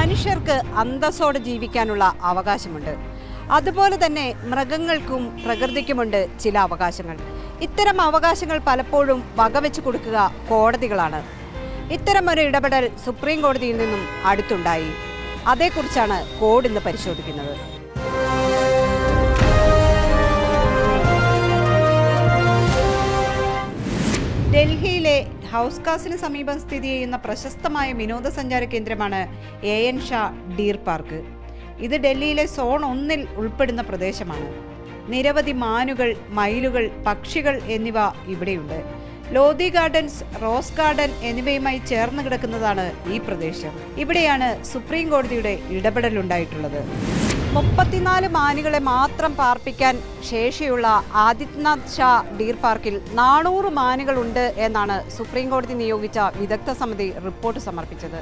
മനുഷ്യർക്ക് അന്തസ്സോടെ ജീവിക്കാനുള്ള അവകാശമുണ്ട്. അതുപോലെ തന്നെ മൃഗങ്ങൾക്കും പ്രകൃതിക്കുമുണ്ട് ചില അവകാശങ്ങൾ. ഇത്തരം അവകാശങ്ങൾ പലപ്പോഴും വകവെച്ചു കൊടുക്കുക കോടതികളാണ്. ഇത്തരമൊരു ഇടപെടൽ സുപ്രീം കോടതിയിൽ നിന്നും അടുത്തുണ്ടായി. അതേക്കുറിച്ചാണ് കോഡ് ഇന്ന് പരിശോധിക്കുന്നത്. ഡൽഹിയിലെ ഹൗസ് കാസിന് സമീപം സ്ഥിതി ചെയ്യുന്ന പ്രശസ്തമായ വിനോദസഞ്ചാര കേന്ദ്രമാണ് AN ഷാ ഡീർ പാർക്ക്. ഇത് ഡൽഹിയിലെ സോൺ 1-ൽ ഉൾപ്പെടുന്ന പ്രദേശമാണ്. നിരവധി മാനുകൾ, മയിലുകൾ, പക്ഷികൾ എന്നിവ ഇവിടെയുണ്ട്. ലോധി ഗാർഡൻസ്, റോസ് ഗാർഡൻ എന്നിവയുമായി ചേർന്ന് കിടക്കുന്നതാണ് ഈ പ്രദേശം. ഇവിടെയാണ് സുപ്രീം കോടതിയുടെ ഇടപെടലുണ്ടായിട്ടുള്ളത്. 34 മാനുകളെ മാത്രം പാർപ്പിക്കാൻ ശേഷിയുള്ള ആദിത്യനാഥ് ഷാ ഡീർ പാർക്കിൽ 400 മാനുകളുണ്ട് എന്നാണ് സുപ്രീം കോടതി നിയോഗിച്ച വിദഗ്ധ സമിതി റിപ്പോർട്ട് സമർപ്പിച്ചത്.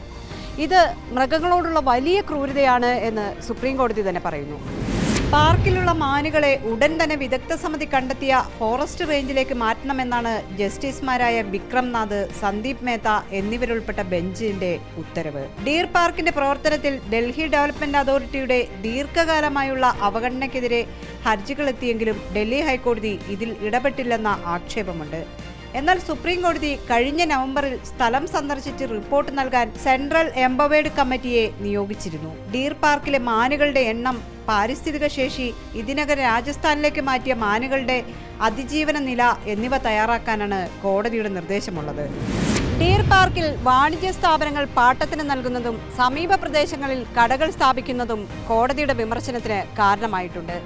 ഇത് മൃഗങ്ങളോടുള്ള വലിയ ക്രൂരതയാണ് എന്ന് സുപ്രീം കോടതി തന്നെ പറയുന്നു. പാർക്കിലുള്ള മാനുകളെ ഉടൻ തന്നെ വിദഗ്ധ സമിതി കണ്ടെത്തിയ ഫോറസ്റ്റ് റേഞ്ചിലേക്ക് മാറ്റണമെന്നാണ് ജസ്റ്റിസുമാരായ വിക്രം നാഥ്, സന്ദീപ് മേത്ത എന്നിവരുൾപ്പെട്ട ബെഞ്ചിന്റെ ഉത്തരവ്. ഡീർ പാർക്കിന്റെ പ്രവർത്തനത്തിൽ ഡൽഹി ഡെവലപ്മെന്റ് അതോറിറ്റിയുടെ ദീർഘകാലമായുള്ള അവഗണനയ്ക്കെതിരെ ഹർജികൾ എത്തിയെങ്കിലും ഡൽഹി ഹൈക്കോടതി ഇതിൽ ഇടപെട്ടില്ലെന്ന ആക്ഷേപമുണ്ട്. എന്നാൽ സുപ്രീം കോടതി കഴിഞ്ഞ നവംബറിൽ സ്ഥലം സന്ദർശിച്ച് റിപ്പോർട്ട് നൽകാൻ സെൻട്രൽ എംപവേർഡ് കമ്മിറ്റിയെ നിയോഗിച്ചിരുന്നു. ഡീർ പാർക്കിലെ മാനുകളുടെ എണ്ണം, പാരിസ്ഥിതിക ശേഷി, ഇതിനകം രാജസ്ഥാനിലേക്ക് മാറ്റിയ മാനുകളുടെ അതിജീവന നില എന്നിവ തയ്യാറാക്കാനാണ് കോടതിയുടെ നിർദ്ദേശമുള്ളത്. ഡീർ പാർക്കിൽ വാണിജ്യ സ്ഥാപനങ്ങൾ പാട്ടത്തിന് നൽകുന്നതും സമീപ പ്രദേശങ്ങളിൽ കടകൾ സ്ഥാപിക്കുന്നതും കോടതിയുടെ വിമർശനത്തിന് കാരണമായിട്ടുണ്ട്.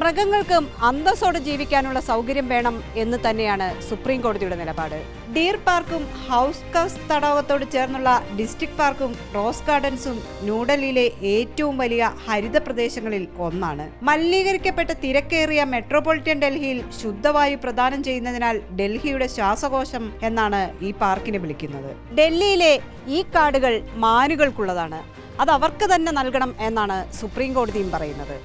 മൃഗങ്ങൾക്കും അന്തസ്സോടെ ജീവിക്കാനുള്ള സൗകര്യം വേണം എന്ന് തന്നെയാണ് സുപ്രീം കോടതിയുടെ നിലപാട്. ഡീർ പാർക്കും ഹൗസ് കാസ് തടാകത്തോട് ചേർന്നുള്ള ഡിസ്ട്രിക്ട് പാർക്കും റോസ് ഗാർഡൻസും ന്യൂഡൽഹിയിലെ ഏറ്റവും വലിയ ഹരിത പ്രദേശങ്ങളിൽ ഒന്നാണ്. മലിനീകരിക്കപ്പെട്ട തിരക്കേറിയ മെട്രോപൊളിറ്റൻ ഡൽഹിയിൽ ശുദ്ധവായു പ്രദാനം ചെയ്യുന്നതിനാൽ ഡൽഹിയുടെ ശ്വാസകോശം എന്നാണ് ഈ പാർക്കിനെ വിളിക്കുന്നത്. ഡൽഹിയിലെ ഈ കാടുകൾ മാനുകൾക്കുള്ളതാണ്. അത് അവർക്ക് തന്നെ നൽകണം എന്നാണ് സുപ്രീം കോടതിയും പറയുന്നത്.